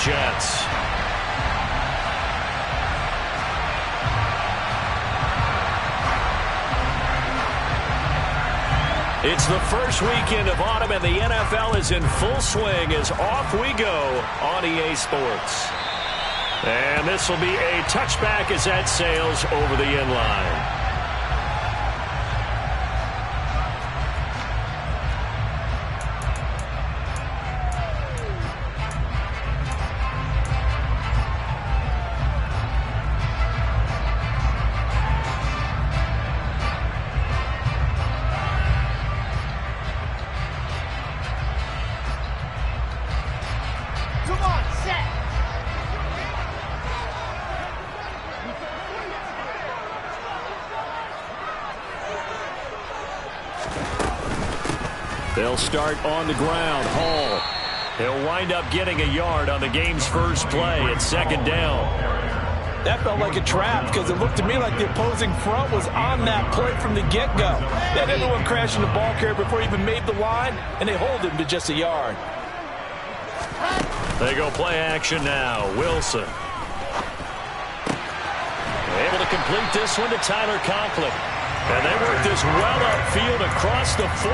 Jets. It's the first weekend of autumn, and the NFL is in full swing as off we go on EA Sports. And this will be a touchback as that sails over the end line. They'll start on the ground. Hall. He'll wind up getting a yard on the game's first play at second down. That felt like a trap because it looked to me like the opposing front was on that play from the get-go. They had everyone crashing the ball carrier before he even made the line, and they hold him to just a yard. They go play action now. Wilson. Able to complete this one to Tyler Conklin. And they work this well upfield across the 45.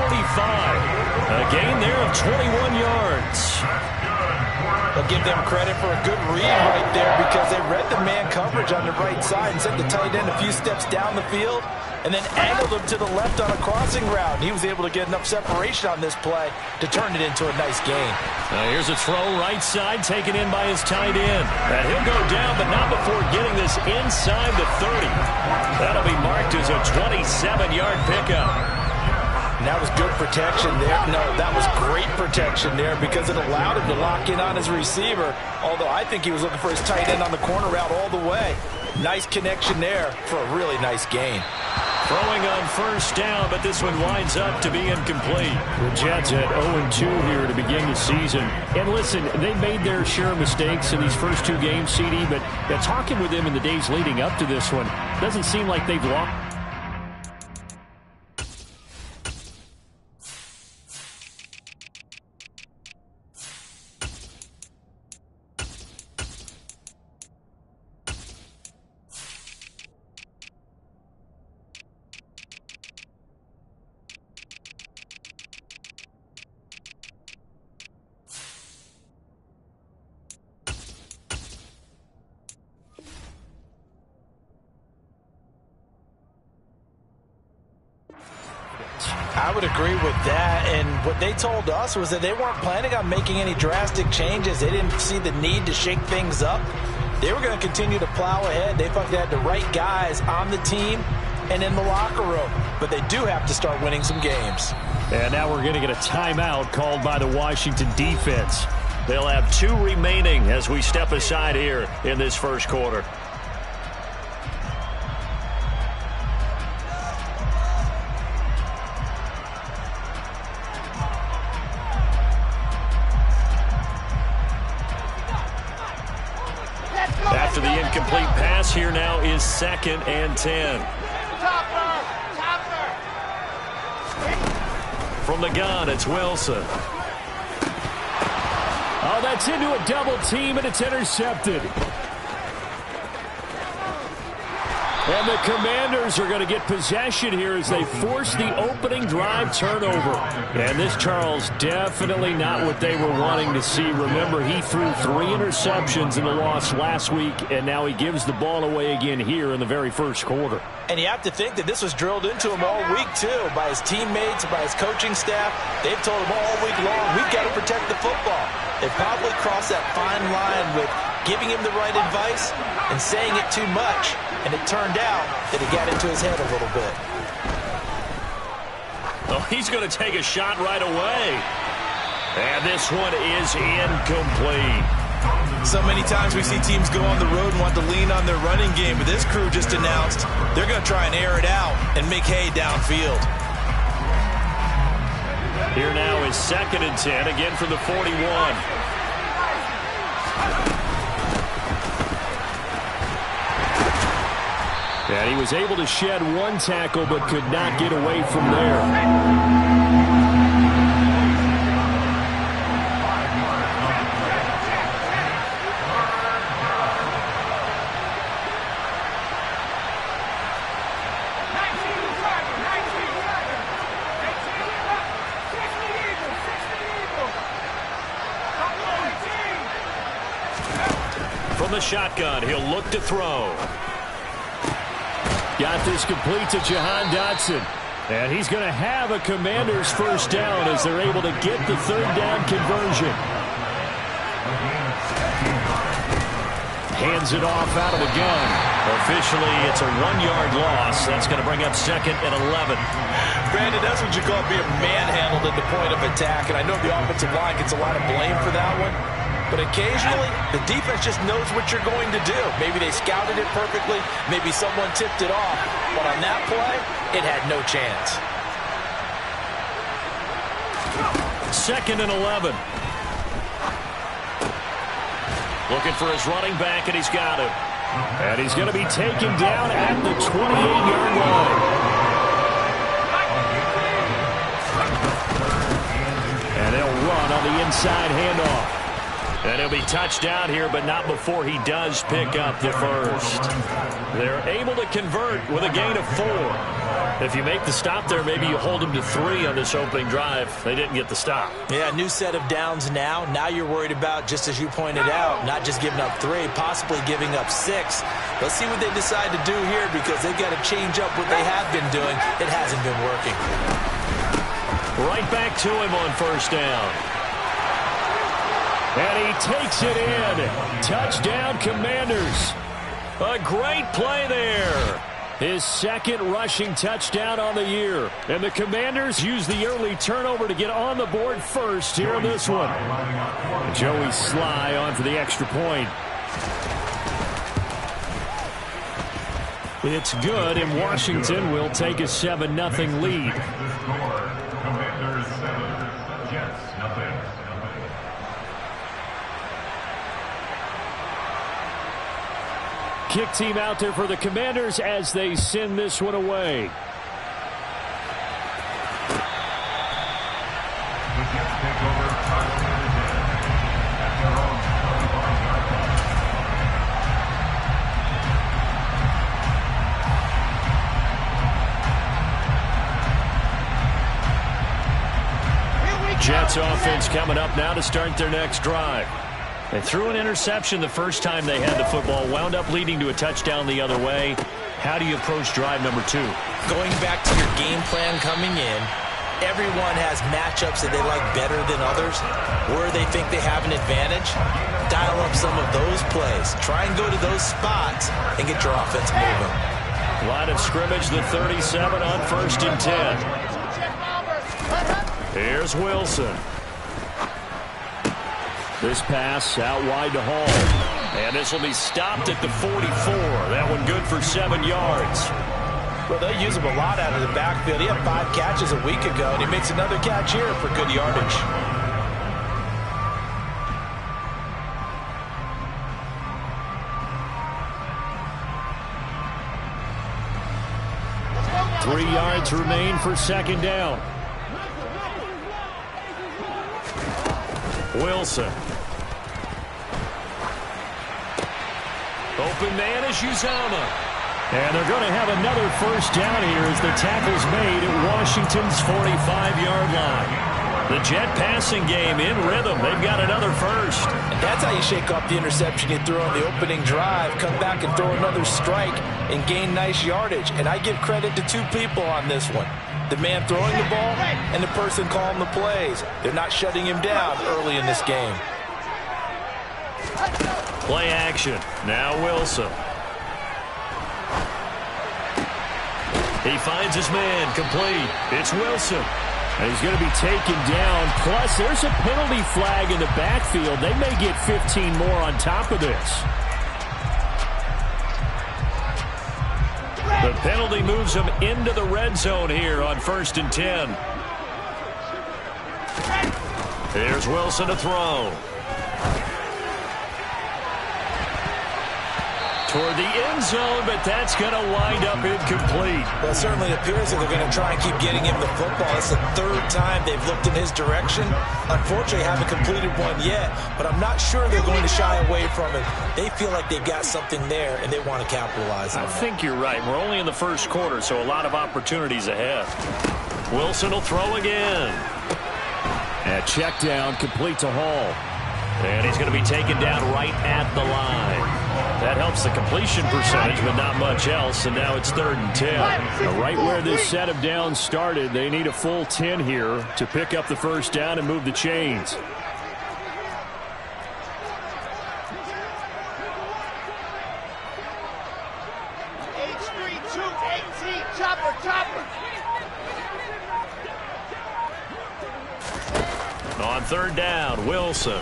A gain there of 21 yards. I'll give them credit for a good read right there because they read the man coverage on the right side and sent the tight end a few steps down the field and then angled him to the left on a crossing route. And he was able to get enough separation on this play to turn it into a nice gain. Here's a throw right side taken in by his tight end. And he'll go down, but not before getting this inside the 30. That'll be marked as a 27-yard pickup. And that was good protection there. No, that was great protection there because it allowed him to lock in on his receiver, although I think he was looking for his tight end on the corner route all the way. Nice connection there for a really nice gain. Throwing on first down, but this one winds up to be incomplete. The Jets at 0-2 here to begin the season. And listen, they made their share of mistakes in these first two games, CD, but talking with them in the days leading up to this one, doesn't seem like they've lost. I would agree with that, and what they told us was that they weren't planning on making any drastic changes. They didn't see the need to shake things up. They were going to continue to plow ahead. They felt they had the right guys on the team and in the locker room, but they do have to start winning some games. And now we're going to get a timeout called by the Washington defense. They'll have 2 remaining as we step aside here in this first quarter. After the incomplete pass, here now is 2nd and 10. From the gun, it's Wilson. Oh, that's into a double team, and it's intercepted. And the Commanders are going to get possession here as they force the opening drive turnover. And this, Charles, definitely not what they were wanting to see. Remember, he threw 3 interceptions in the loss last week, and now he gives the ball away again here in the very first quarter. And you have to think that this was drilled into him all week, too, by his teammates, by his coaching staff. They've told him all week long, we've got to protect the football. They probably crossed that fine line with giving him the right advice and saying it too much. And it turned out that it got into his head a little bit. Oh, he's going to take a shot right away. And this one is incomplete. So many times we see teams go on the road and want to lean on their running game, but this crew just announced they're going to try and air it out and make hay downfield. Here now is 2nd and 10, again from the 41. And he was able to shed 1 tackle but could not get away from there. From the shotgun, he'll look to throw. Got this complete to Jahan Dotson. And he's going to have a Commanders first down as they're able to get the third down conversion. Hands it off out of the gun. Officially, it's a 1-yard loss. That's going to bring up 2nd and 11. Brandon, that's what you call being manhandled at the point of attack. And I know the offensive line gets a lot of blame for that one. But occasionally, the defense just knows what you're going to do. Maybe they scouted it perfectly. Maybe someone tipped it off. But on that play, it had no chance. 2nd and 11. Looking for his running back, and he's got him. And he's going to be taken down at the 28-yard line. And they'll run on the inside handoff. And he'll be touched down here, but not before he does pick up the first. They're able to convert with a gain of 4. If you make the stop there, maybe you hold them to 3 on this opening drive. They didn't get the stop. Yeah, new set of downs now. Now you're worried about, just as you pointed out, not just giving up 3, possibly giving up 6. Let's see what they decide to do here because they've got to change up what they have been doing. It hasn't been working. Right back to him on first down. And he takes it in. Touchdown, Commanders. A great play there. His 2nd rushing touchdown on the year. And the Commanders use the early turnover to get on the board first here in this one. Joey Sly on for the extra point. It's good, and Washington will take a 7-0 lead. Commanders 7, Jets nothing. Kick team out there for the Commanders as they send this one away. The Jets take over at their own 25-yard line. Jets offense coming up now to start their next drive. They threw an interception the first time they had the football, wound up leading to a touchdown the other way. How do you approach drive number 2? Going back to your game plan coming in, everyone has matchups that they like better than others. Where they think they have an advantage, dial up some of those plays. Try and go to those spots and get your offense moving. Line of scrimmage, the 37 on 1st and 10. Here's Wilson. This pass out wide to Hall. And this will be stopped at the 44. That one good for 7 yards. Well, they use him a lot out of the backfield. He had 5 catches a week ago, and he makes another catch here for good yardage. Three yards remain for 2nd down. Wilson. Open man is Uzomah. And they're going to have another first down here as the tackle's made at Washington's 45-yard line. The Jet passing game in rhythm. They've got another first. And that's how you shake off the interception you threw on the opening drive. Come back and throw another strike and gain nice yardage. And I give credit to 2 people on this one. The man throwing the ball and the person calling the plays. They're not shutting him down early in this game. Play action. Now Wilson. He finds his man complete. It's Wilson. And he's going to be taken down. Plus, there's a penalty flag in the backfield. They may get 15 more on top of this. The penalty moves him into the red zone here on 1st and 10. Here's Wilson to throw. Toward the end zone, but that's going to wind up incomplete. Well, it certainly appears that they're going to try and keep getting him the football. It's the 3rd time they've looked in his direction. Unfortunately, haven't completed one yet, but I'm not sure they're going to shy away from it. They feel like they've got something there, and they want to capitalize on it. I think you're right. We're only in the first quarter, so a lot of opportunities ahead. Wilson will throw again. And check down, complete to Hall. And he's going to be taken down right at the line. That helps the completion percentage, but not much else. And now it's 3rd and 10. Now, right where this set of downs started, they need a full 10 here to pick up the first down and move the chains. On 3rd down, Wilson.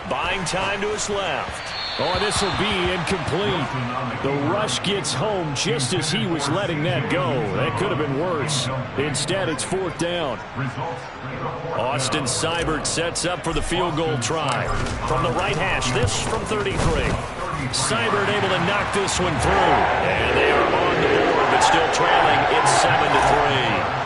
Buying time to his left. Oh, this will be incomplete. The rush gets home just as he was letting that go. That could have been worse. Instead, it's 4th down. Austin Seibert sets up for the field goal try. From the right hash, this from 33. Seibert able to knock this one through. And they are on the board, but still trailing. It's 7-3.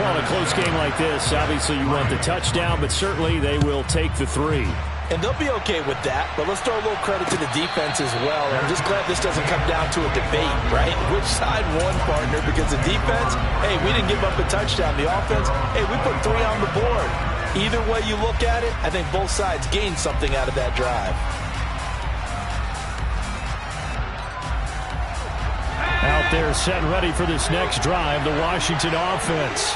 Well, in a close game like this, obviously you want the touchdown, but certainly they will take the 3. And they'll be okay with that, but let's throw a little credit to the defense as well. I'm just glad this doesn't come down to a debate, right? Which side won, partner? Because the defense, hey, we didn't give up a touchdown. The offense, hey, we put 3 on the board. Either way you look at it, I think both sides gained something out of that drive. Out there set and ready for this next drive, the Washington offense.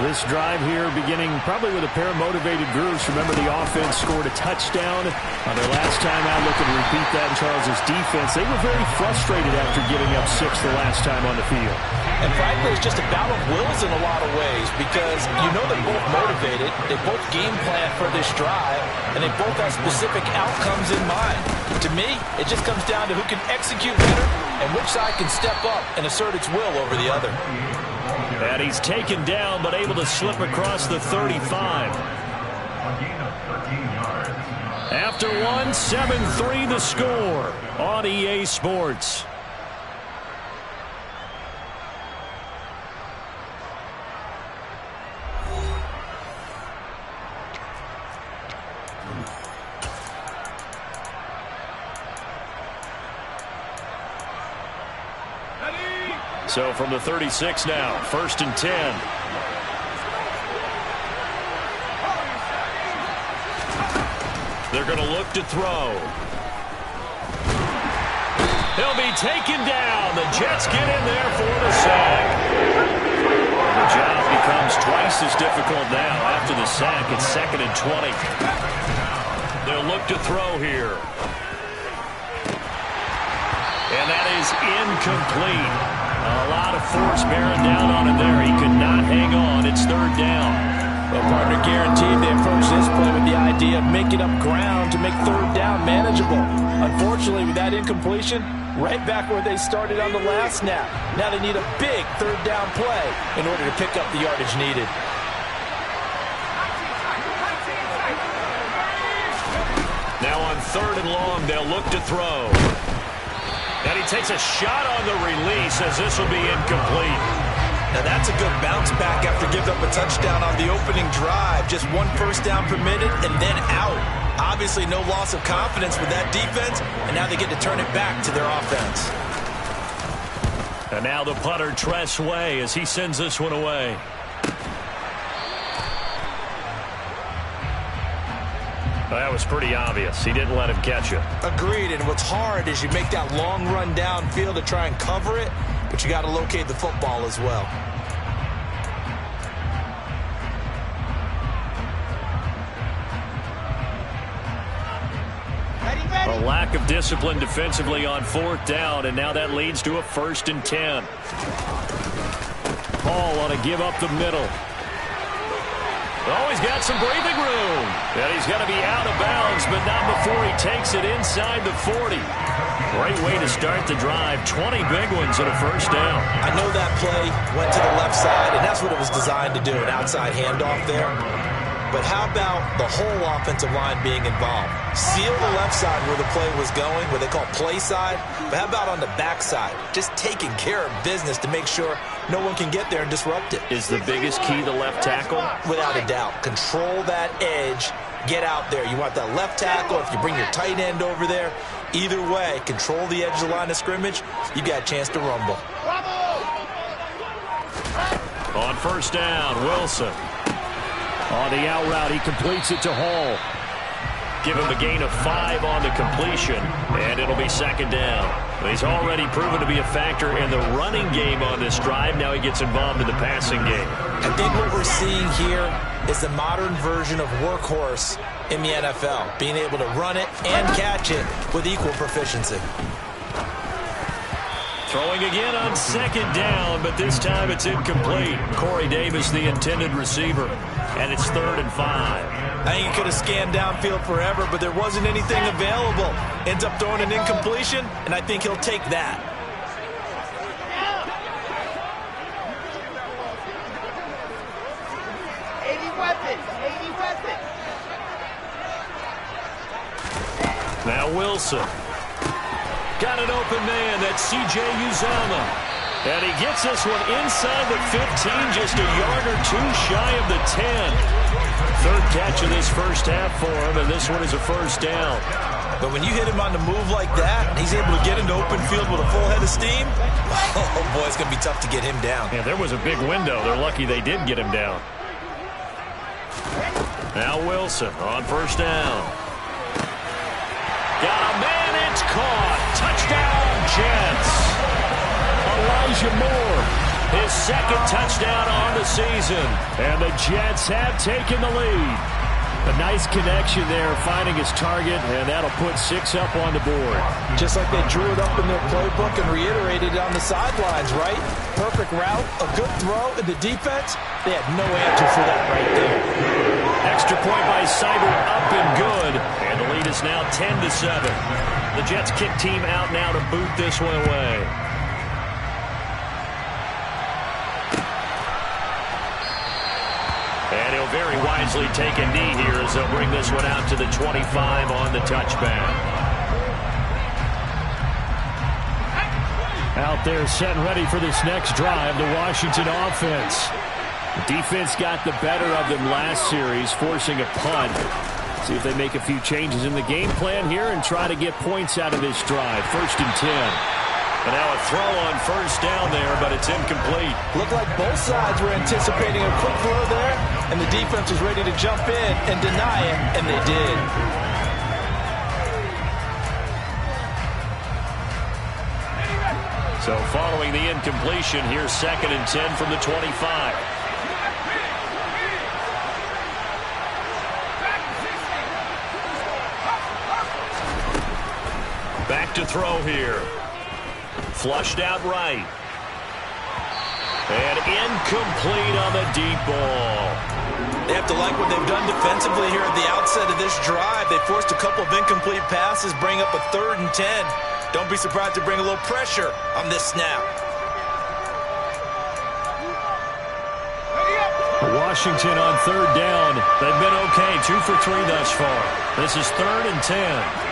This drive here beginning probably with a pair of motivated groups. Remember, the offense scored a touchdown on their last time out. Looking to repeat that in Charles' defense. They were very frustrated after giving up 6 the last time on the field. And frankly, it's just a battle of wills in a lot of ways because you know they're both motivated. They both game plan for this drive, and they both have specific outcomes in mind. To me, it just comes down to who can execute better and which side can step up and assert its will over the other. And he's taken down, but able to slip across the 35. After 1, 7-3 the score on EA Sports. So from the 36 now, 1st and 10. They're going to look to throw. He'll be taken down. The Jets get in there for the sack. The job becomes twice as difficult now after the sack. It's 2nd and 20. They'll look to throw here. And that is incomplete. A lot of force bearing down on him there. He could not hang on. It's 3rd down. Well, partner, guaranteed they approach this play with the idea of making up ground to make 3rd down manageable. Unfortunately, with that incompletion, right back where they started on the last snap. Now they need a big 3rd down play in order to pick up the yardage needed. Now on 3rd and long, they'll look to throw. And he takes a shot on the release as this will be incomplete. Now that's a good bounce back after giving up a touchdown on the opening drive. Just 1 first down permitted and then out. Obviously no loss of confidence with that defense, and now they get to turn it back to their offense. And now the punter, Tress Way, as he sends this one away. Well, that was pretty obvious. He didn't let him catch it. Agreed, and what's hard is you make that long run downfield to try and cover it, but you got to locate the football as well. A lack of discipline defensively on 4th down, and now that leads to a 1st and 10. Hall on to give up the middle. Oh, he's got some breathing room. And he's going to be out of bounds, but not before he takes it inside the 40. Great way to start the drive. 20 big ones and a 1st down. I know that play went to the left side, and that's what it was designed to do, an outside handoff there. But how about the whole offensive line being involved? Seal the left side where the play was going, what they call play side. But how about on the back side? Just taking care of business to make sure no one can get there and disrupt it. Is the biggest key the left tackle? Without a doubt. Control that edge. Get out there. You want that left tackle. If you bring your tight end over there, either way, control the edge of the line of scrimmage, you got a chance to rumble. On 1st down, Wilson. On the out route, he completes it to Hall. give him a gain of 5 on the completion, and it'll be second down. He's already proven to be a factor in the running game on this drive. Now he gets involved in the passing game. I think what we're seeing here is a modern version of workhorse in the NFL, being able to run it and catch it with equal proficiency. Throwing again on second down, but this time it's incomplete. Corey Davis, the intended receiver, and it's 3rd and 5. I think he could have scanned downfield forever, but there wasn't anything available. Ends up throwing an incompletion, and I think he'll take that. Now Wilson. Got an open man. That's C.J. Uzomah. And he gets this one inside the 15, just a yard or 2 shy of the 10. 3rd catch of this first half for him, and this one is a first down. But when you hit him on the move like that, and he's able to get into open field with a full head of steam, oh boy, it's going to be tough to get him down. Yeah, there was a big window. They're lucky they did get him down. Now Wilson on first down. Got a man, it's caught. Touchdown, Jets. Elijah Moore, his 2nd touchdown on the season. And the Jets have taken the lead. A nice connection there, finding his target, and that'll put 6 up on the board. Just like they drew it up in their playbook and reiterated it on the sidelines, right? Perfect route, a good throw, and the defense, they had no answer for that right there. Extra point by Seibert, up and good. And the lead is now 10-7. The Jets kick team out now to boot this one away. And he'll very wisely take a knee here as they'll bring this one out to the 25 on the touchback. Out there set and ready for this next drive, the Washington offense. The defense got the better of them last series, forcing a punt. See if they make a few changes in the game plan here and try to get points out of this drive. 1st and 10. And now a throw on first down there, but it's incomplete. Looked like both sides were anticipating a quick throw there, and the defense was ready to jump in and deny it, and they did. So following the incompletion, here's 2nd and 10 from the 25. Back to throw here. Flushed out right. And incomplete on the deep ball. They have to like what they've done defensively here at the outset of this drive. They forced a couple of incomplete passes, bring up a 3rd and 10. Don't be surprised to bring a little pressure on this snap. Washington on 3rd down. They've been okay, 2 for 3 thus far. This is 3rd and 10.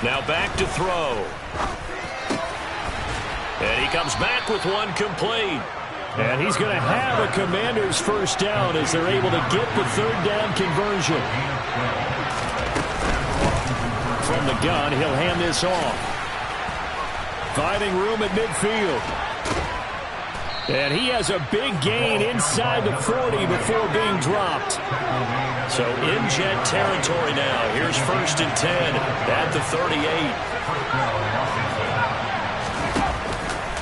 Now back to throw. And he comes back with one complete. And he's going to have a Commanders first down as they're able to get the 3rd down conversion. From the gun, he'll hand this off. Finding room at midfield. And he has a big gain inside the 40 before being dropped. So in Jet territory now. Here's 1st and 10 at the 38.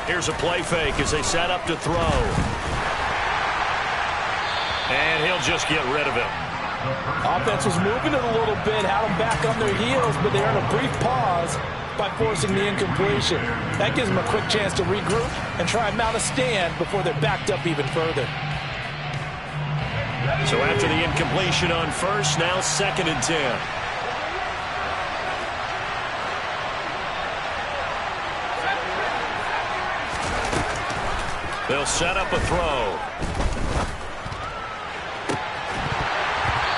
Here's a play fake as they set up to throw. And he'll just get rid of him. Offense was moving it a little bit, had them back on their heels, but they earned a brief pause by forcing the incompletion. That gives them a quick chance to regroup and try and mount a stand before they're backed up even further. So after the incompletion on first, now 2nd and 10. They'll set up a throw.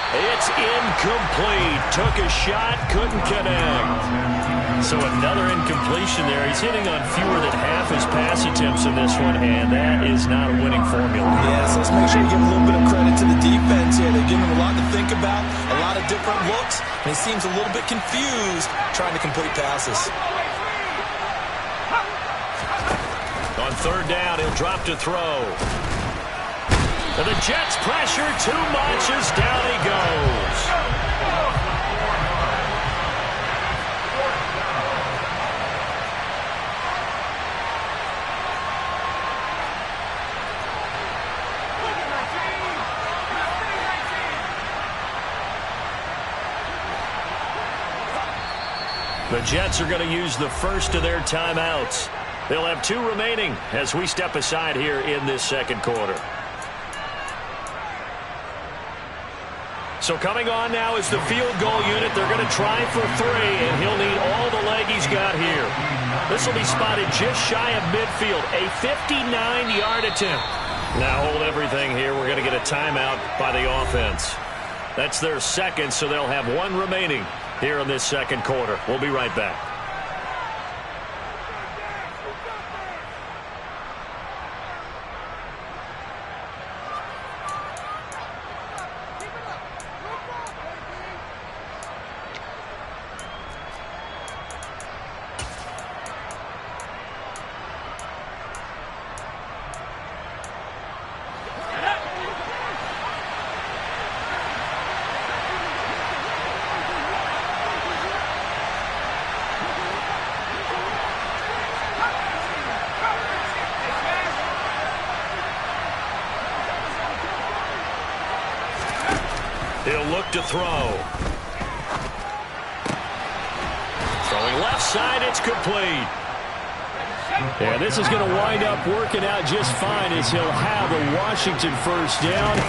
It's incomplete. Took a shot, couldn't connect. So another incompletion there. He's hitting on fewer than half his pass attempts in this one, and that is not a winning formula. Yes, let's make sure we give a little bit of credit to the defense here. They've given him a lot to think about, a lot of different looks, and he seems a little bit confused trying to complete passes. On 3rd down, he'll drop to throw. And the Jets pressure too much as down he goes. The Jets are going to use the first of their timeouts. They'll have 2 remaining as we step aside here in this second quarter. So coming on now is the field goal unit. They're going to try for 3, and he'll need all the leg he's got here. This will be spotted just shy of midfield, a 59-yard attempt. Now hold everything here. We're going to get a timeout by the offense. That's their second, so they'll have 1 remaining here in this second quarter. We'll be right back. He'll look to throw. Throwing left side, it's complete. And this is going to wind up working out just fine as he'll have a Washington first down.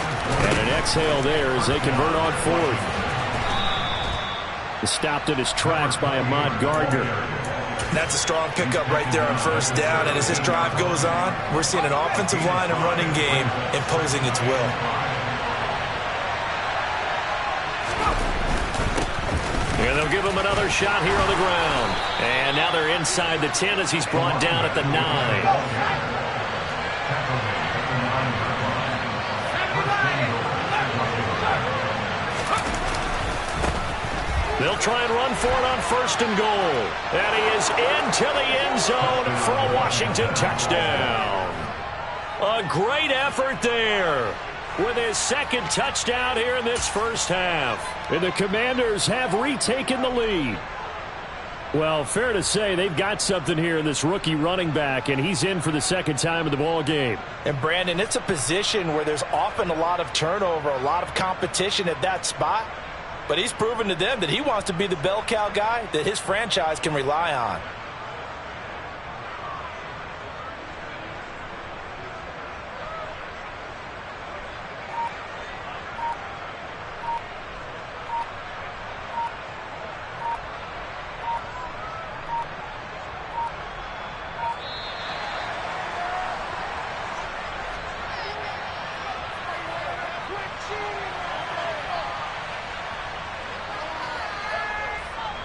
And an exhale there as they convert on 4th. Stopped in his tracks by Ahmad Gardner. That's a strong pickup right there on first down. And as this drive goes on, we're seeing an offensive line and running game imposing its will. And they'll give him another shot here on the ground. And now they're inside the 10 as he's brought down at the 9. They'll try and run for it on 1st and goal. And he is into the end zone for a Washington touchdown. A great effort there with his second touchdown here in this first half. And the Commanders have retaken the lead. Well, fair to say they've got something here in this rookie running back, and he's in for the second time in the ball game. And, Brandon, it's a position where there's often a lot of turnover, a lot of competition at that spot. But he's proven to them that he wants to be the bell cow guy that his franchise can rely on.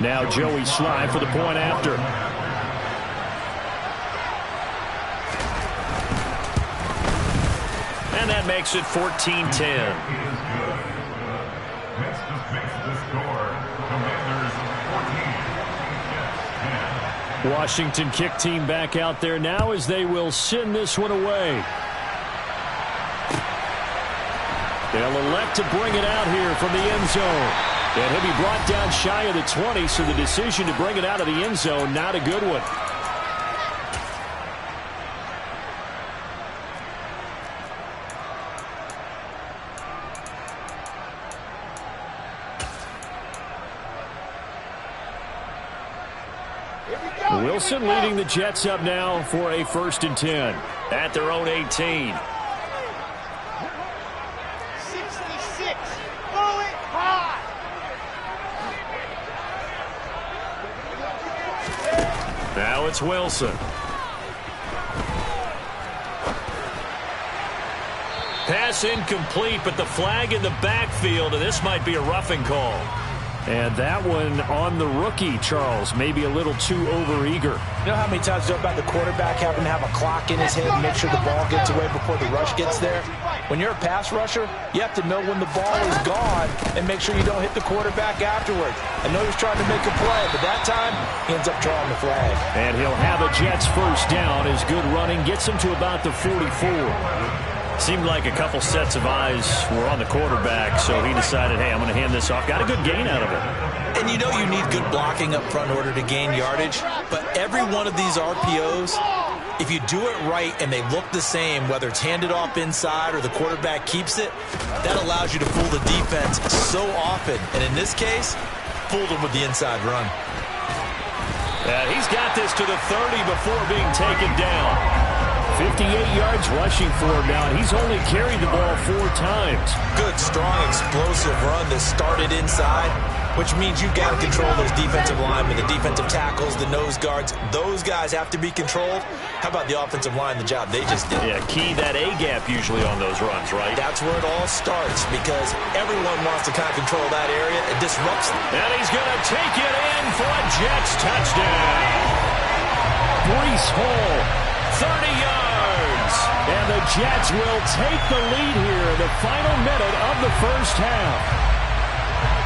Now Joey Slye for the point after. And that makes it 14-10. Washington kick team back out there now as they will send this one away. They'll elect to bring it out here from the end zone. And he'll be brought down shy of the 20, so the decision to bring it out of the end zone, not a good one. Wilson leading the Jets up now for a 1st and 10 at their own 18. Now it's Wilson. Pass incomplete, but the flag in the backfield, and this might be a roughing call. And that one on the rookie, Charles, maybe a little too overeager. You know how many times you know about the quarterback having to have a clock in his head and make sure the ball gets away before the rush gets there? When you're a pass rusher, you have to know when the ball is gone and make sure you don't hit the quarterback afterwards. I know he's trying to make a play, but that time he ends up drawing the flag. And he'll have a Jets first down as good running gets him to about the 44. Seemed like a couple sets of eyes were on the quarterback, so he decided, hey, I'm going to hand this off. Got a good gain out of it. And you know you need good blocking up front in order to gain yardage, but every one of these RPOs, if you do it right and they look the same, whether it's handed off inside or the quarterback keeps it, that allows you to fool the defense so often. And in this case, fooled them with the inside run. He's got this to the 30 before being taken down. 58 yards rushing for him now, and he's only carried the ball 4 times. Good, strong, explosive run that started inside, which means you've got to control those defensive linemen, the defensive tackles, the nose guards. Those guys have to be controlled. How about the offensive line, the job they just did? Yeah, key that A-gap usually on those runs, right? That's where it all starts because everyone wants to kind of control that area. It disrupts them. And he's going to take it in for a Jets touchdown. Breece Hall, 30 yards. And the Jets will take the lead here in the final minute of the first half.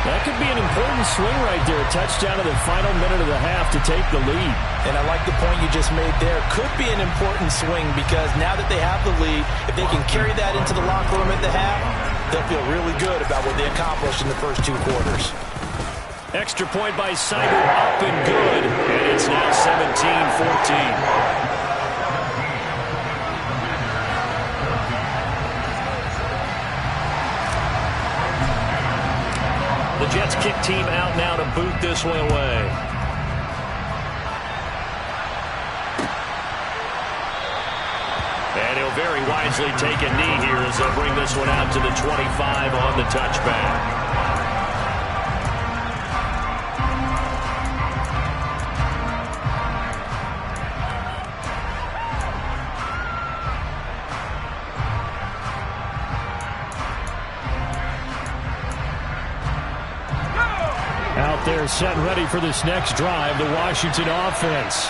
That could be an important swing right there. A touchdown in the final minute of the half to take the lead. And I like the point you just made there. Could be an important swing because now that they have the lead, if they can carry that into the locker room at the half, they'll feel really good about what they accomplished in the first 2 quarters. Extra point by Seibert, up and good. And it's now 17-14. The Jets kick team out now to boot this one away. And he'll very wisely take a knee here as they'll bring this one out to the 25 on the touchback. Out there set and ready for this next drive, the Washington offense.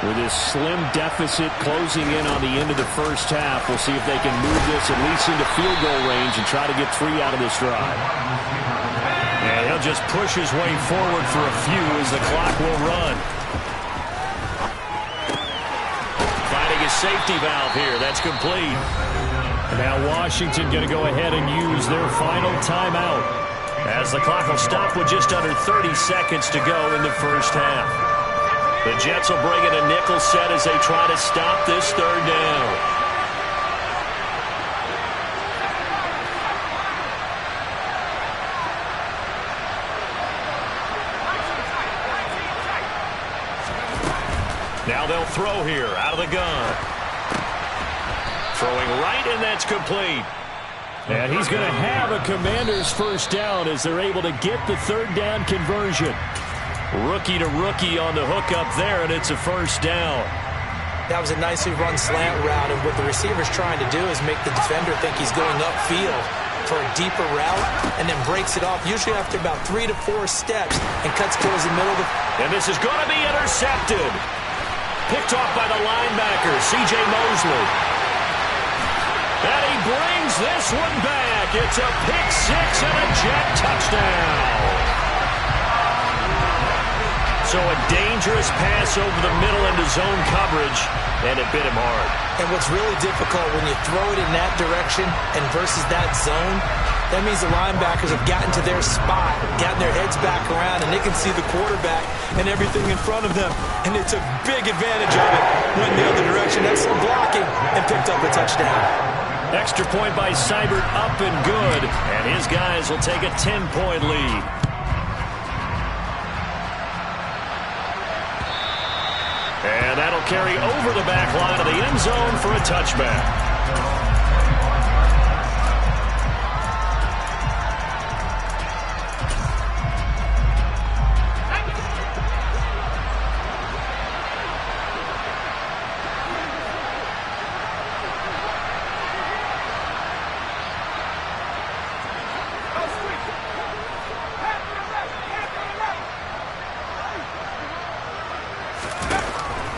With this slim deficit closing in on the end of the first half, we'll see if they can move this at least into field goal range and try to get 3 out of this drive. And he'll just push his way forward for a few as the clock will run. Finding a safety valve here. That's complete. And now Washington going to go ahead and use their final timeout, as the clock will stop with just under 30 seconds to go in the first half. The Jets will bring in a nickel set as they try to stop this 3rd down. Now they'll throw here out of the gun. Throwing right, and that's complete. And he's going to have a Commanders first down as they're able to get the 3rd down conversion. Rookie to rookie on the hook up there, and it's a first down. That was a nicely run slant route, and what the receiver's trying to do is make the defender think he's going upfield for a deeper route, and then breaks it off, usually after about 3 to 4 steps, and cuts towards the middle of the... And this is going to be intercepted. Picked off by the linebacker, C.J. Mosley. And he brings this one back. It's a pick 6 and a Jet touchdown. So a dangerous pass over the middle into zone coverage, and it bit him hard. And what's really difficult when you throw it in that direction and versus that zone, that means the linebackers have gotten to their spot, gotten their heads back around, and they can see the quarterback and everything in front of them. And they took big advantage of it, went the other direction, had some blocking, and picked up a touchdown. Extra point by Seibert, up and good. And his guys will take a 10-point lead. And that'll carry over the back line of the end zone for a touchback.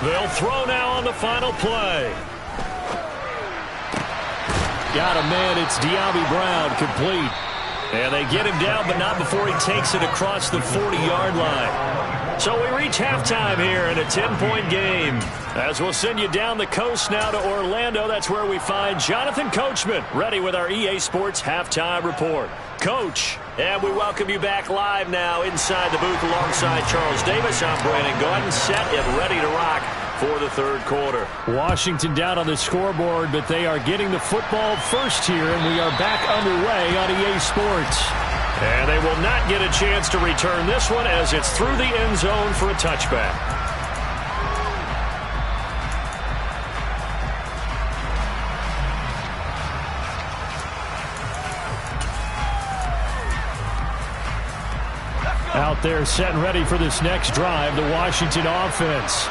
They'll throw now on the final play. Got a man. It's De'Ami Brown, complete. And they get him down, but not before he takes it across the 40-yard line. So we reach halftime here in a 10-point game. As we'll send you down the coast now to Orlando, that's where we find Jonathan Coachman, ready with our EA Sports Halftime Report. Coach, and we welcome you back live now inside the booth alongside Charles Davis. I'm Brandon Gaudin, set and ready to rock for the third quarter. Washington down on the scoreboard, but they are getting the football first here, and we are back underway on EA Sports. And they will not get a chance to return this one as it's through the end zone for a touchback. Out there set and ready for this next drive, the Washington offense.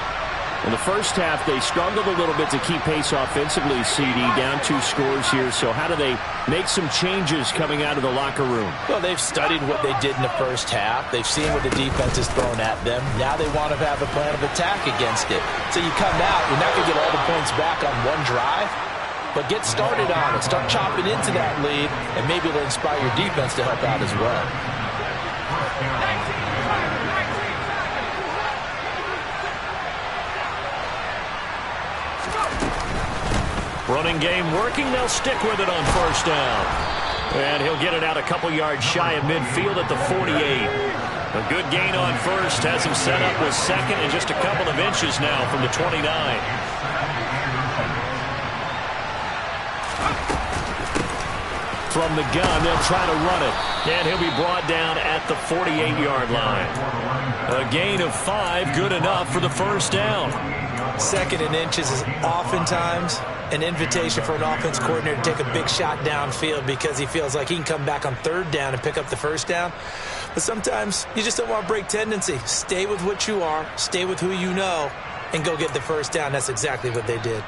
In the first half, they struggled a little bit to keep pace offensively, CD, down 2 scores here. So how do they make some changes coming out of the locker room? Well, they've studied what they did in the first half. They've seen what the defense has thrown at them. Now they want to have a plan of attack against it. So you come out, you're not going to get all the points back on one drive, but get started on it. Start chopping into that lead, and maybe it'll inspire your defense to help out as well. Running game working. They'll stick with it on first down. And he'll get it out a couple yards shy of midfield at the 48. A good gain on first. Has him set up with second and just a couple of inches now from the 29. From the gun, they'll try to run it. And he'll be brought down at the 48-yard line. A gain of 5, good enough for the first down. Second and inches is oftentimes an invitation for an offense coordinator to take a big shot downfield because he feels like he can come back on third down and pick up the first down. But sometimes you just don't want to break tendency. Stay with what you are, stay with who you know, and go get the first down. That's exactly what they did.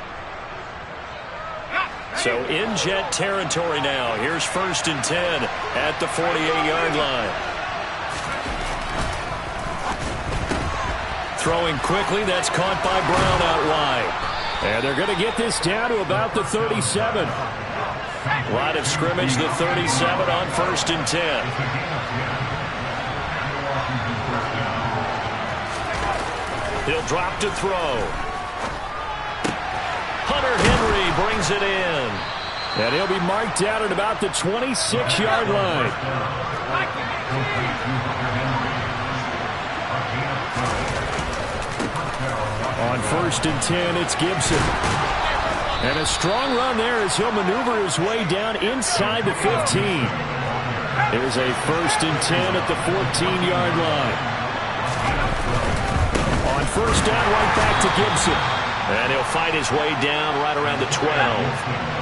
So in Jet territory now. Here's 1st and 10 at the 48-yard line. Throwing quickly, that's caught by Brown out wide. And they're going to get this down to about the 37. Line of scrimmage, the 37 on 1st and 10. He'll drop to throw. Hunter Henry brings it in. And he'll be marked down at about the 26-yard line. On 1st and 10, it's Gibson. And a strong run there as he'll maneuver his way down inside the 15. Here's a 1st and 10 at the 14-yard line. On first down, right back to Gibson. And he'll fight his way down right around the 12.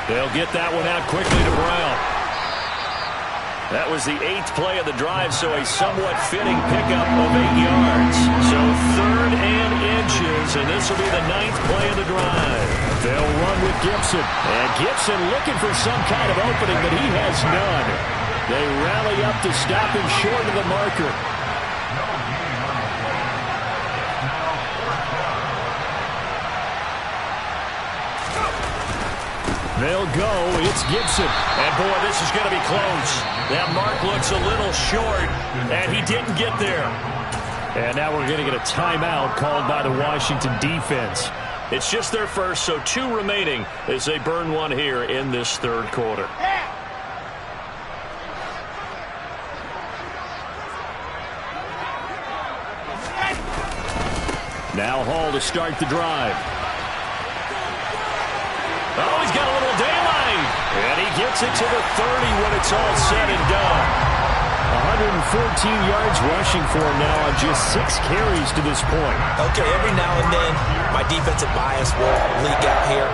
They'll get that one out quickly to Brown. That was the 8th play of the drive, so a somewhat fitting pickup of 8 yards. So 3rd and inches, and this will be the 9th play of the drive. They'll run with Gibson. And Gibson looking for some kind of opening, but he has none. They rally up to stop him short of the marker. They'll go. It's Gibson. And, boy, this is going to be close. That mark looks a little short, and he didn't get there. And now we're going to get a timeout called by the Washington defense. It's just their first, so 2 remaining as they burn one here in this third quarter. Now Hall to start the drive. Oh, he's got a little daylight. And he gets it to the 30 when it's all said and done. 114 yards rushing for him now on just 6 carries to this point. Okay, every now and then, my defensive bias will leak out here.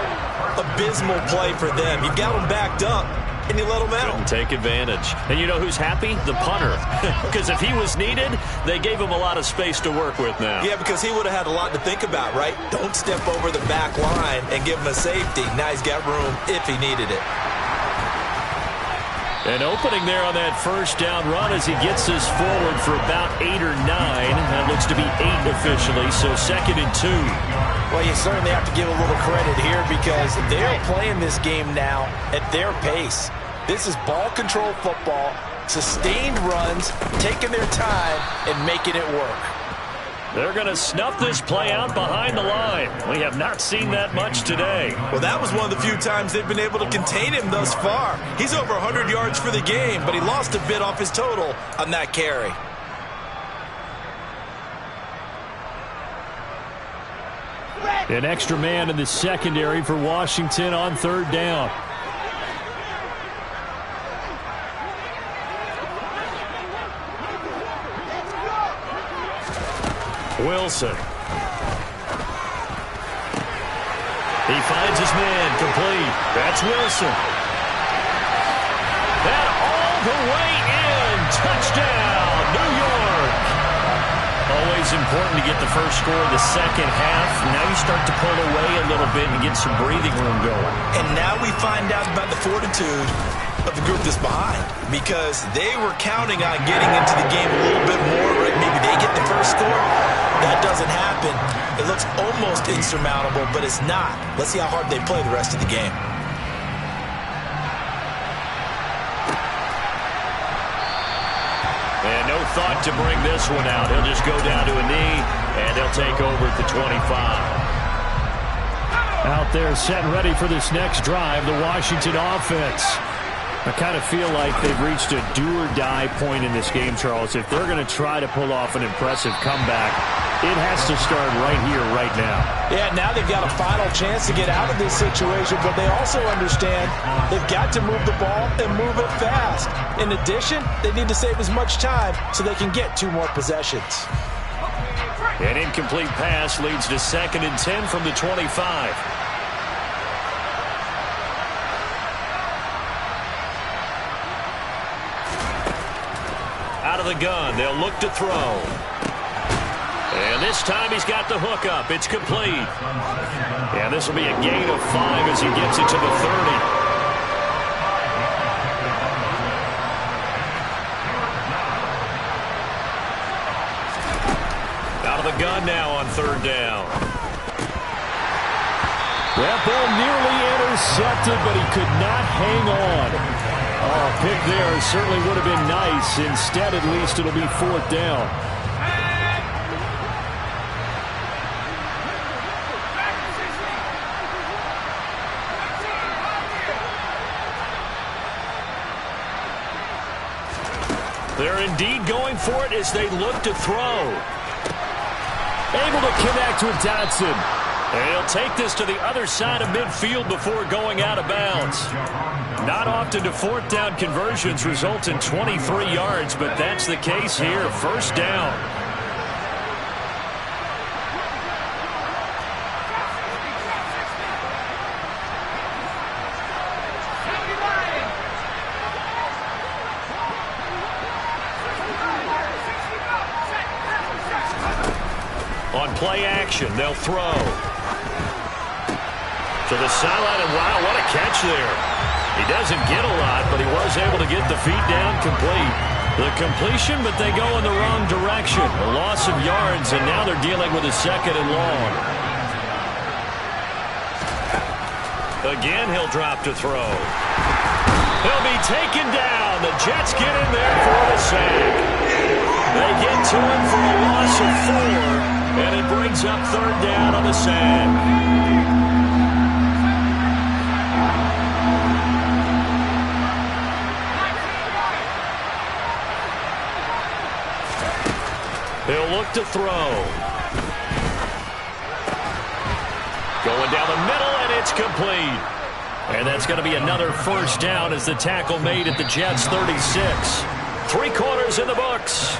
Abysmal play for them. You got them backed up, and you let them out. Couldn't take advantage. And you know who's happy? The punter. Because if he was needed, they gave him a lot of space to work with now. Yeah, because he would have had a lot to think about, right? Don't step over the back line and give him a safety. Now he's got room if he needed it. An opening there on that first down run as he gets this forward for about 8 or 9. That looks to be 8 officially, so 2nd and 2. Well, you certainly have to give a little credit here because they're playing this game now at their pace. This is ball control football, sustained runs, taking their time and making it work. They're going to snuff this play out behind the line. We have not seen that much today. Well, that was one of the few times they've been able to contain him thus far. He's over 100 yards for the game, but he lost a bit off his total on that carry. An extra man in the secondary for Washington on 3rd down. Wilson. He finds his man complete. That's Wilson. That all the way in. Touchdown, New York. Always important to get the first score of the second half. Now you start to pull away a little bit and get some breathing room going. And now we find out about the fortitude of the group that's behind because they were counting on getting into the game a little bit more, right? Maybe they get the first score. That doesn't happen. It looks almost insurmountable, but it's not. Let's see how hard they play the rest of the game. And no thought to bring this one out. He'll just go down to a knee, and he'll take over at the 25. Out there set and ready for this next drive, the Washington offense. I kind of feel like they've reached a do-or-die point in this game, Charles. If they're going to try to pull off an impressive comeback, it has to start right here, right now. Yeah, now they've got a final chance to get out of this situation, but they also understand they've got to move the ball and move it fast. In addition, they need to save as much time so they can get 2 more possessions. An incomplete pass leads to 2nd and 10 from the 25. Out of the gun, they'll look to throw. And this time he's got the hook up. It's complete. And this will be a gain of 5 as he gets it to the 30. Out of the gun now on 3rd down. That ball nearly intercepted, but he could not hang on. Oh, pick there certainly would have been nice. Instead, at least, it'll be 4th down. They're indeed going for it as they look to throw. Able to connect with Dotson. And he'll take this to the other side of midfield before going out of bounds. Not often do 4th down conversions result in 23 yards, but that's the case here. 1st down. On play action, they'll throw. To the sideline, and wow, what a catch there. He doesn't get a lot, but he was able to get the feet down complete. The completion, but they go in the wrong direction. A loss of yards, and now they're dealing with a 2nd and long. Again, he'll drop to throw. He'll be taken down. The Jets get in there for the sack. They get to him for a loss of 4, and it brings up 3rd down on the sack. He'll look to throw. Going down the middle, and it's complete. And that's going to be another 1st down as the tackle made at the Jets' 36. 3 quarters in the books.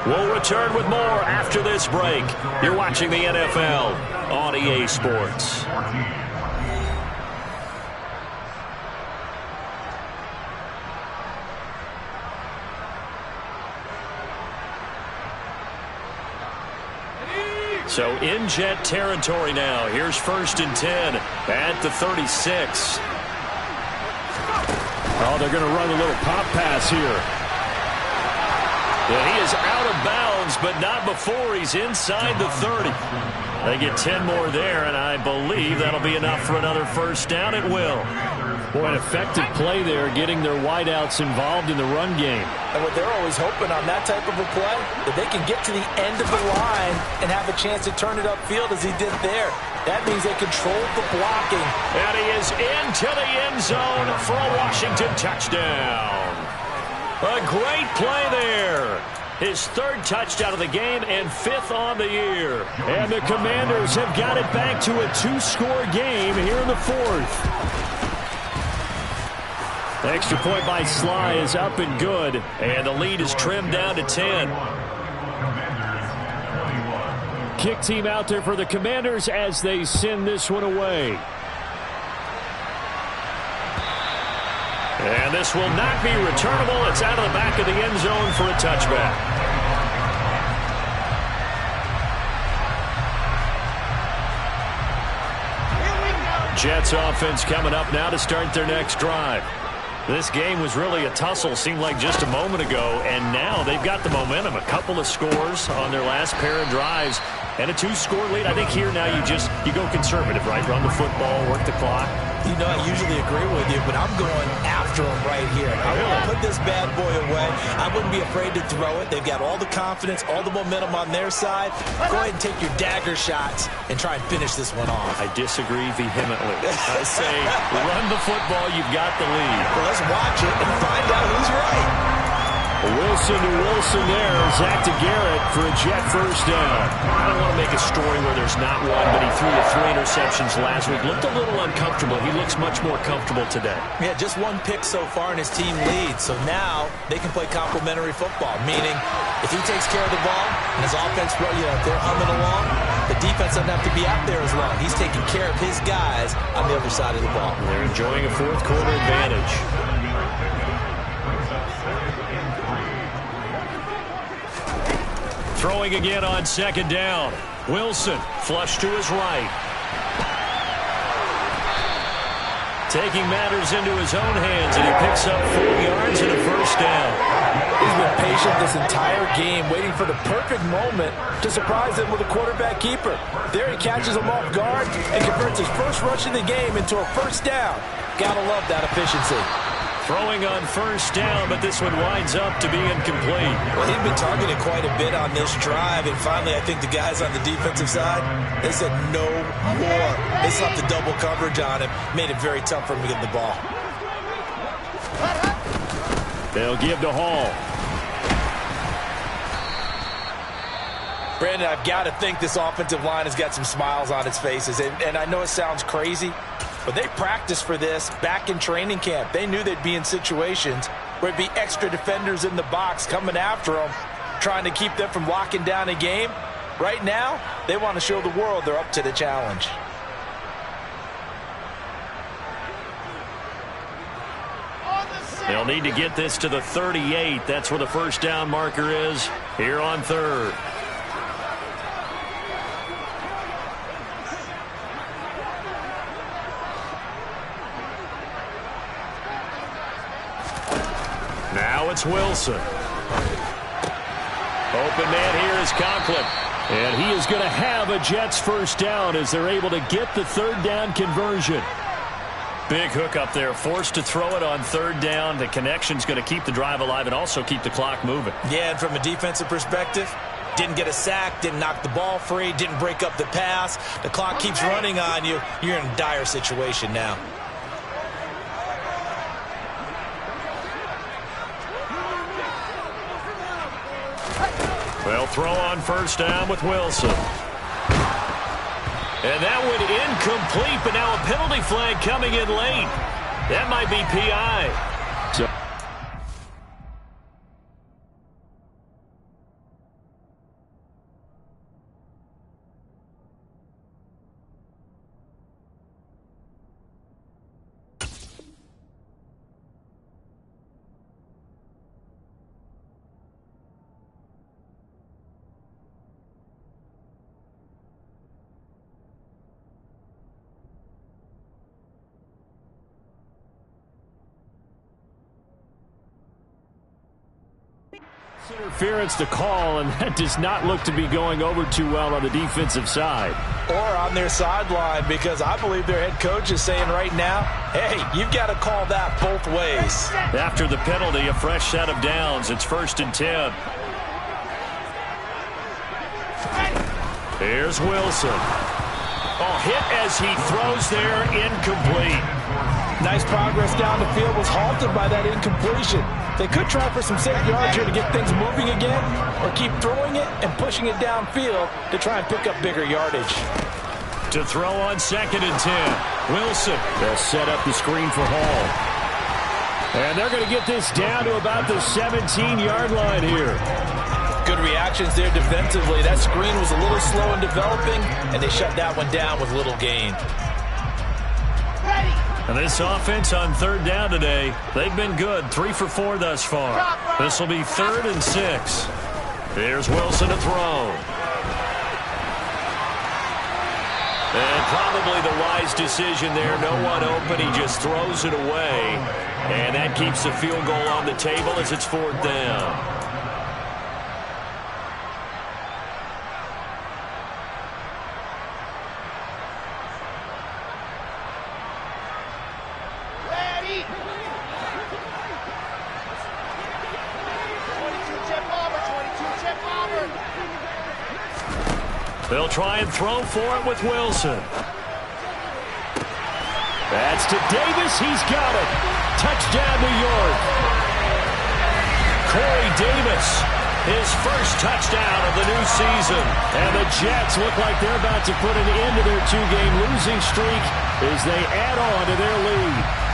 We'll return with more after this break. You're watching the NFL on EA Sports. So in Jet territory now. Here's 1st and 10 at the 36. Oh, they're going to run a little pop pass here. And he is out of bounds, but not before he's inside the 30. They get 10 more there, and I believe that'll be enough for another first down. It will. Boy, an effective play there, getting their wideouts involved in the run game. And what they're always hoping on that type of a play, that they can get to the end of the line and have a chance to turn it upfield as he did there. That means they control the blocking. And he is into the end zone for a Washington touchdown. A great play there. His third touchdown of the game and 5th on the year. And the Commanders have got it back to a 2-score game here in the 4th. The extra point by Sly is up and good. And the lead is trimmed down to 10. Kick team out there for the Commanders as they send this one away. And this will not be returnable. It's out of the back of the end zone for a touchback. Jets offense coming up now to start their next drive. This game was really a tussle, seemed like just a moment ago, and now they've got the momentum. A couple of scores on their last pair of drives and a 2-score lead. I think here now you go conservative, right? Run the football, work the clock. You know, I usually agree with you, but I'm going after him right here. I want to put this bad boy away. I wouldn't be afraid to throw it. They've got all the confidence, all the momentum on their side. Go ahead and take your dagger shots and try and finish this one off. I disagree vehemently. I say run the football. You've got the lead. Well, let's watch it and find out who's right. Wilson to Wilson there. Zach to Garrett for a Jet first down. I don't want to make a story where there's not one, but he threw the 3 interceptions last week. Looked a little uncomfortable. He looks much more comfortable today. Yeah, just 1 pick so far and his team leads. So now they can play complementary football, meaning if he takes care of the ball and his offense, if they're humming along, the defense doesn't have to be out there as long. He's taking care of his guys on the other side of the ball. They're enjoying a 4th quarter advantage. Throwing again on 2nd down. Wilson, flush to his right. Taking matters into his own hands, and he picks up 4 yards and a first down. He's been patient this entire game, waiting for the perfect moment to surprise them with a quarterback keeper. There he catches him off guard and converts his first rush of the game into a first down. Gotta love that efficiency. Throwing on first down, but this one winds up to be incomplete. Well, he'd been targeted quite a bit on this drive, and finally I think the guys on the defensive side, they said no more. They slapped the double coverage on him, made it very tough for him to get the ball. They'll give to Hall. Brandon, I've got to think this offensive line has got some smiles on its faces, and I know it sounds crazy, but they practiced for this back in training camp. They knew they'd be in situations where it'd be extra defenders in the box coming after them, trying to keep them from locking down a game. Right now, they want to show the world they're up to the challenge. They'll need to get this to the 38. That's where the first down marker is here on 3rd. Now it's Wilson. Open man here is Conklin. And he is going to have a Jets first down as they're able to get the 3rd down conversion. Big hook up there, forced to throw it on 3rd down. The connection's going to keep the drive alive and also keep the clock moving. Yeah, and from a defensive perspective, didn't get a sack, didn't knock the ball free, didn't break up the pass. The clock keeps running on you. You're in a dire situation now. They'll throw on first down with Wilson. And that went incomplete, but now a penalty flag coming in late. That might be PI. Interference to call, and that does not look to be going over too well on the defensive side. Or on their sideline, because I believe their head coach is saying right now, hey, you've got to call that both ways. After the penalty, a fresh set of downs. It's 1st and 10. Here's Wilson. Oh, hit as he throws there, incomplete. Nice progress down the field, was halted by that incompletion. They could try for some safe yards here to get things moving again, or keep throwing it and pushing it downfield to try and pick up bigger yardage. To throw on 2nd and 10. Wilson. They'll set up the screen for Hall. And they're going to get this down to about the 17-yard line here. Good reactions there defensively. That screen was a little slow in developing, and they shut that one down with little gain. And this offense on 3rd down today, they've been good. 3 for 4 thus far. This will be 3rd and 6. Here's Wilson to throw. And probably the wise decision there. No one open. He just throws it away. And that keeps the field goal on the table as it's 4th down. They'll try and throw for it with Wilson. That's to Davis. He's got it. Touchdown, New York. Corey Davis, his first touchdown of the new season. And the Jets look like they're about to put an end to their 2-game losing streak as they add on to their lead.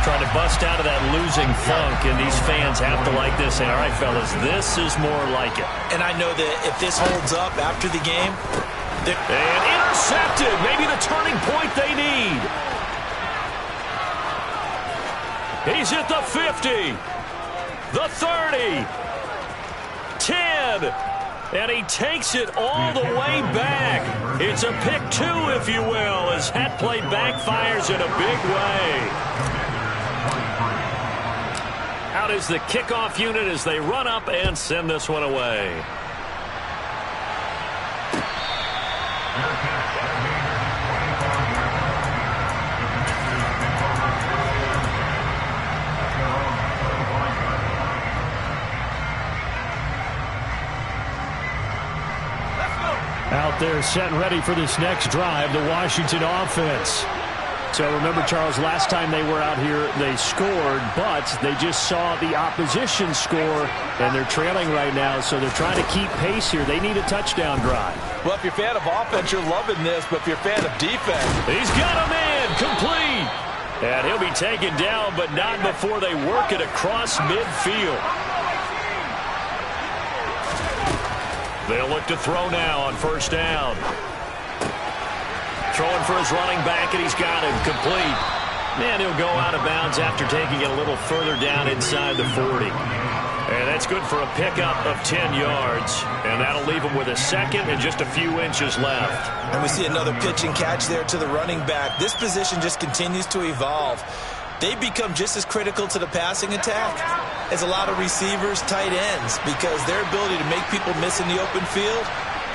Trying to bust out of that losing funk, and these fans have to like this. All right, fellas, this is more like it. And I know that if this holds up after the game... And intercepted! Maybe the turning point they need. He's at the 50. The 30. 10. And he takes it all the way back. It's a pick 2, if you will, as that play backfires in a big way. Out is the kickoff unit as they run up and send this one away. Out there set and ready for this next drive, the Washington offense. So remember, Charles, last time they were out here, they scored, but they just saw the opposition score, and they're trailing right now, so they're trying to keep pace here. They need a touchdown drive. Well, if you're a fan of offense, you're loving this, but if you're a fan of defense... He's got a man, complete! And he'll be taken down, but not before they work it across midfield. They'll look to throw now on 1st down. Throwing for his running back, and he's got him complete. And he'll go out of bounds after taking it a little further down inside the 40. And that's good for a pickup of 10 yards. And that'll leave him with a 2nd and just a few inches left. And we see another pitch and catch there to the running back. This position just continues to evolve. They become just as critical to the passing attack as a lot of receivers, tight ends, because their ability to make people miss in the open field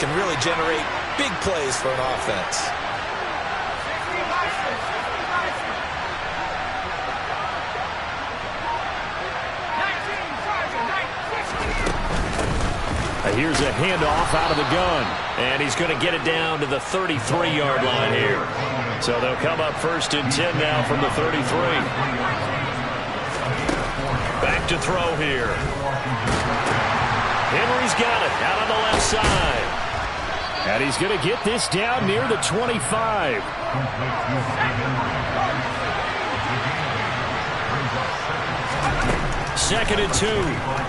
can really generate big plays for an offense. Here's a handoff out of the gun. And he's going to get it down to the 33-yard line here. So they'll come up 1st and 10 now from the 33. Back to throw here. Henry's got it out on the left side. And he's going to get this down near the 25. 2nd and 2.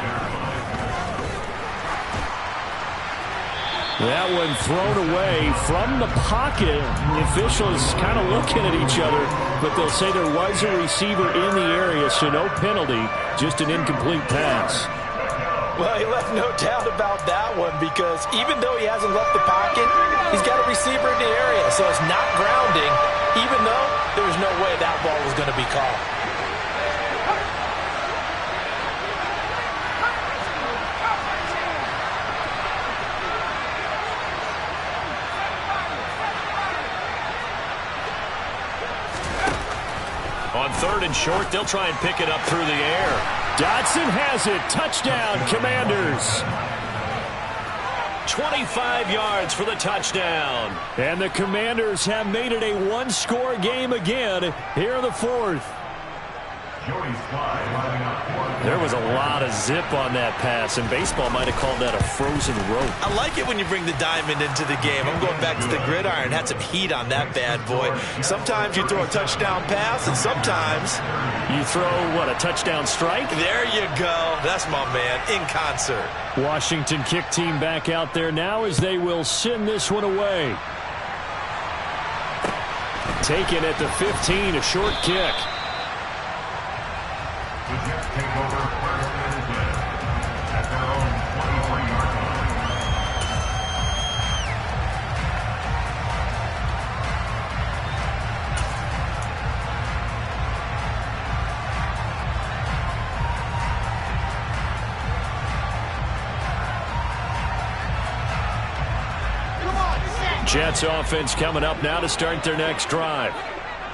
That one thrown away from the pocket. The officials kind of looking at each other, but they'll say there was a receiver in the area, so no penalty, just an incomplete pass. Well, he left no doubt about that one, because even though he hasn't left the pocket, he's got a receiver in the area, so it's not grounding, even though there was no way that ball was going to be caught. On 3rd and short, they'll try and pick it up through the air. Dotson has it. Touchdown, Commanders. 25 yards for the touchdown. And the Commanders have made it a one-score game again here in the 4th. There was a lot of zip on that pass, and baseball might have called that a frozen rope. I like it when you bring the diamond into the game. I'm going back to the gridiron. Had some heat on that bad boy. Sometimes you throw a touchdown pass, and sometimes you throw, what, a touchdown strike? There you go. That's my man, in concert. Washington kick team back out there now as they will send this one away. Taken at the 15, a short kick. The Jets take over 1st and 10 at their own 23-yard line. Jets offense coming up now to start their next drive.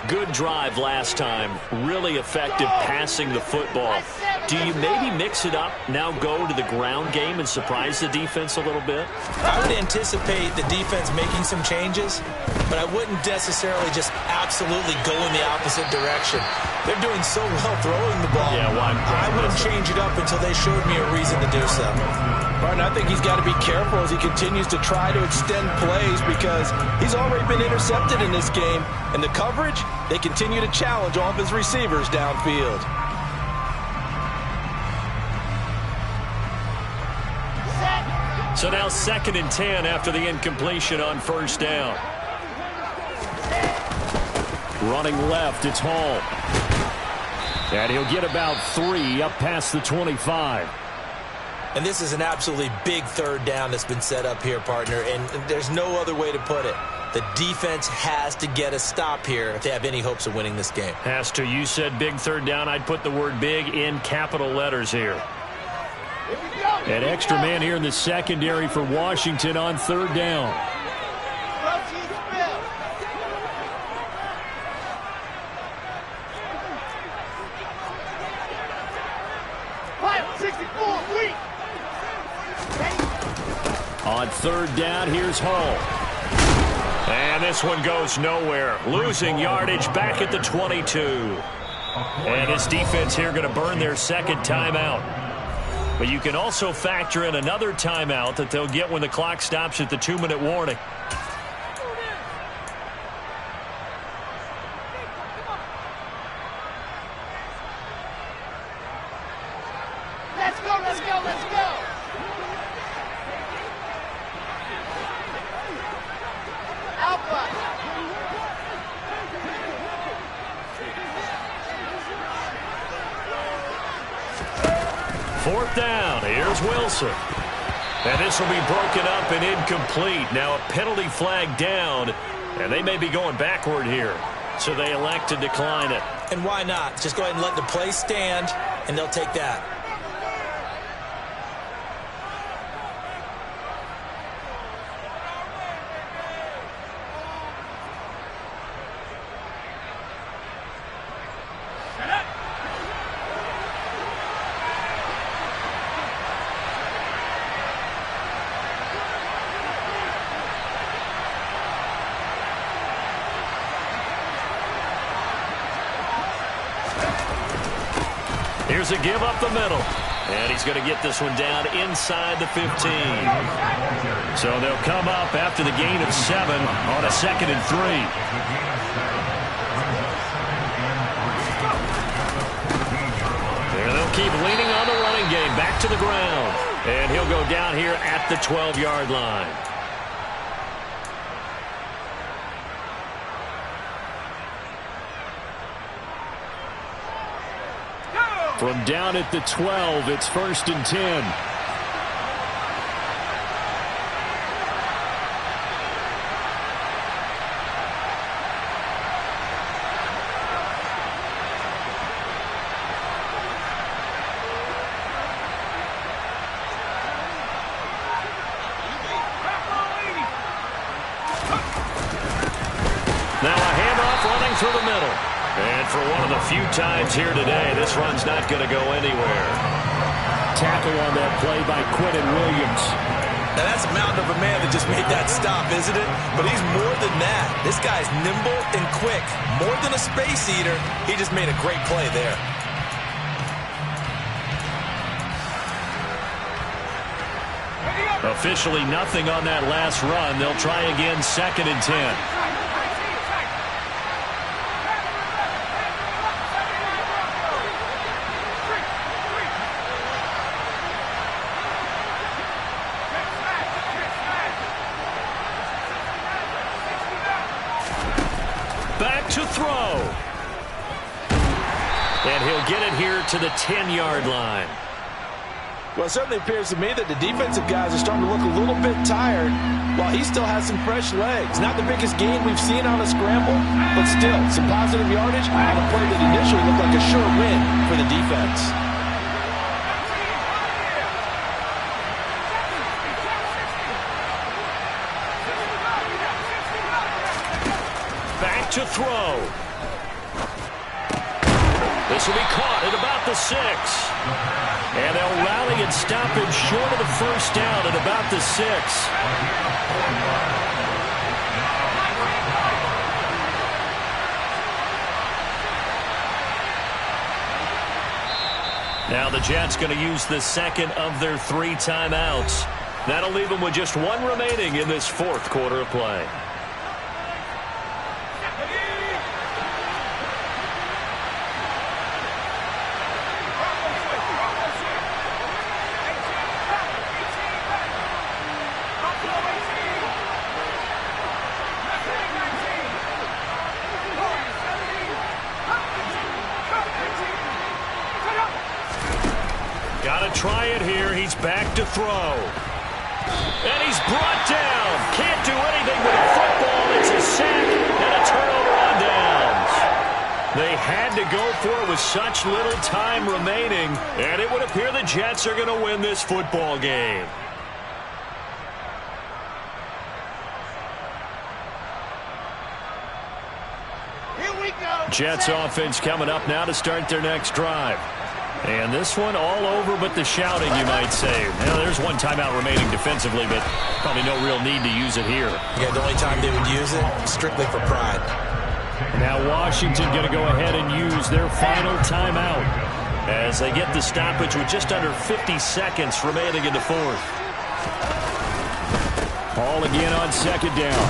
Good drive last time. Really effective passing the football. Do you maybe mix it up, now go to the ground game and surprise the defense a little bit? I would anticipate the defense making some changes, but I wouldn't necessarily just absolutely go in the opposite direction. They're doing so well throwing the ball. Yeah, well, I wouldn't change it up until they showed me a reason to do so. Martin, I think he's got to be careful as he continues to try to extend plays because he's already been intercepted in this game. And the coverage, they continue to challenge all of his receivers downfield. So now 2nd and 10 after the incompletion on 1st down. Running left, it's Hall. And he'll get about 3 up past the 25. And this is an absolutely big 3rd down that's been set up here, partner, and there's no other way to put it. The defense has to get a stop here if they have any hopes of winning this game. Has to. You said big 3rd down. I'd put the word big in capital letters here. An extra man here in the secondary for Washington on 3rd down. On 3rd down, here's Hall. And this one goes nowhere. Losing yardage back at the 22. And this defense here going to burn their 2nd timeout. But you can also factor in another timeout that they'll get when the clock stops at the 2-minute warning. Let's go, let's go, let's go. 4th down. Here's Wilson. And this will be broken up and incomplete. Now a penalty flag down, and they may be going backward here. So they elect to decline it. And why not? Just go ahead and let the play stand, and they'll take that. Here's a give up the middle. And he's going to get this one down inside the 15. So they'll come up after the gain of 7 on a 2nd and 3. There they'll keep leaning on the running game. Back to the ground. And he'll go down here at the 12-yard line. From down at the 12, it's 1st and 10. Now a handoff running through the middle. And for one of the few times here today, this run's not going to go anywhere. Tackle on that play by Quinnen Williams. Now that's a mountain of a man that just made that stop, isn't it? But he's more than that. This guy's nimble and quick. More than a space eater, he just made a great play there. Officially nothing on that last run. They'll try again, 2nd and 10. Back to throw. And he'll get it here to the 10-yard line. Well, it certainly appears to me that the defensive guys are starting to look a little bit tired while he still has some fresh legs. Not the biggest gain we've seen on a scramble, but still some positive yardage on a play that initially looked like a sure win for the defense. Back to throw. This will be caught at about the 6. And they'll rally and stop him short of the first down at about the 6. Now the Jets going to use the second of their 3 timeouts. That'll leave them with just 1 remaining in this 4th quarter of play. Try it here. He's back to throw. And he's brought down. Can't do anything with a football. It's a sack and a turnover on downs. They had to go for it with such little time remaining, and it would appear the Jets are going to win this football game. Here we go. Jets offense coming up now to start their next drive. And this one all over but the shouting, you might say. Well, there's 1 timeout remaining defensively, but probably no real need to use it here. Yeah, the only time they would use it, strictly for pride. Now Washington going to go ahead and use their final timeout as they get the stoppage with just under 50 seconds remaining in the 4th. Ball again on 2nd down.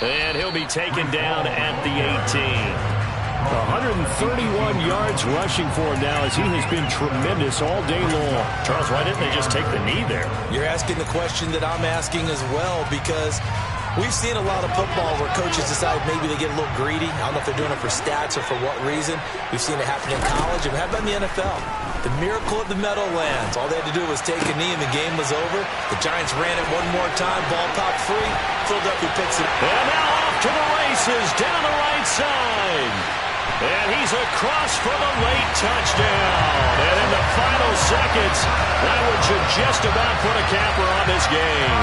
And he'll be taken down at the 18. 131 yards rushing for him now as he has been tremendous all day long. Charles, why didn't they just take the knee there? You're asking the question that I'm asking as well, because we've seen a lot of football where coaches decide maybe they get a little greedy. I don't know if they're doing it for stats or for what reason. We've seen it happen in college, and how about in the NFL? The miracle of the Meadowlands. All they had to do was take a knee and the game was over. The Giants ran it one more time. Ball popped free. Philadelphia picks it. And now off to the races down the right side. And he's across for the late touchdown. And in the final seconds, that one should just about put a capper on this game.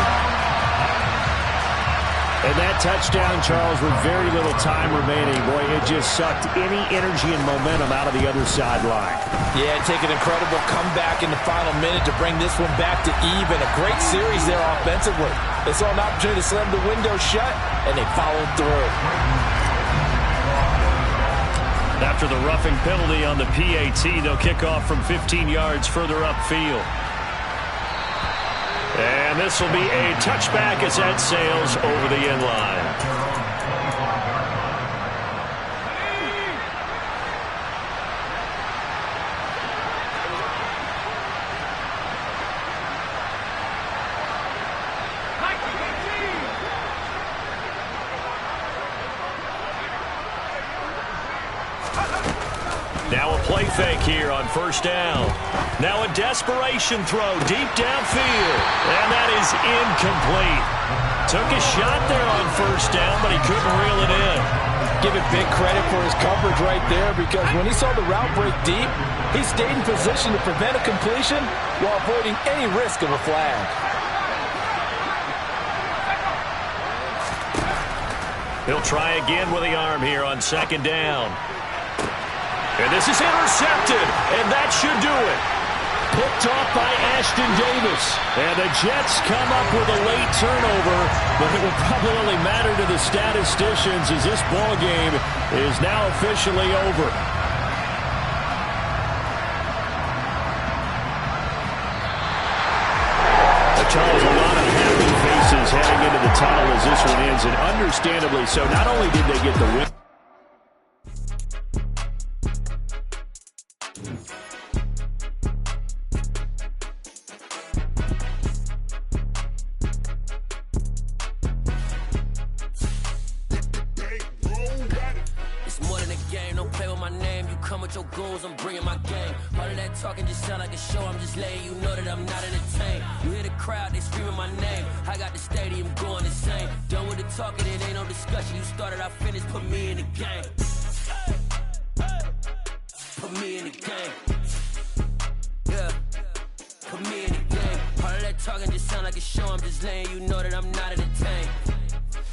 And that touchdown, Charles, with very little time remaining, boy, it just sucked any energy and momentum out of the other sideline. Yeah, take an incredible comeback in the final minute to bring this one back to even. A great series there offensively. They saw an opportunity to slam the window shut, and they followed through. After the roughing penalty on the PAT, they'll kick off from 15 yards further upfield. And this will be a touchback as that sails over the end line. Now a play fake here on 1st down. Now a desperation throw deep downfield. And that is incomplete. Took a shot there on 1st down, but he couldn't reel it in. Give it big credit for his coverage right there, because when he saw the route break deep, he stayed in position to prevent a completion while avoiding any risk of a flag. He'll try again with the arm here on second down. And this is intercepted, and that should do it. Picked off by Ashton Davis. And the Jets come up with a late turnover, but it will probably only matter to the statisticians as this ball game is now officially over. Charles, a lot of happy faces heading into the tunnel as this one ends, and understandably so. Not only did they get the win. It's more than a game, don't play with my name. You come with your goons, I'm bringing my game. All of that talking just sound like a show. I'm just letting you know that I'm not entertained. You hear the crowd, they screaming my name. I got the stadium going insane. Done with the talking, it ain't no discussion. You started, I finished, put me in the game. Put me in the game. Yeah, put me in the game. All of that talking just sound like a show. I'm just letting you know that I'm not entertained.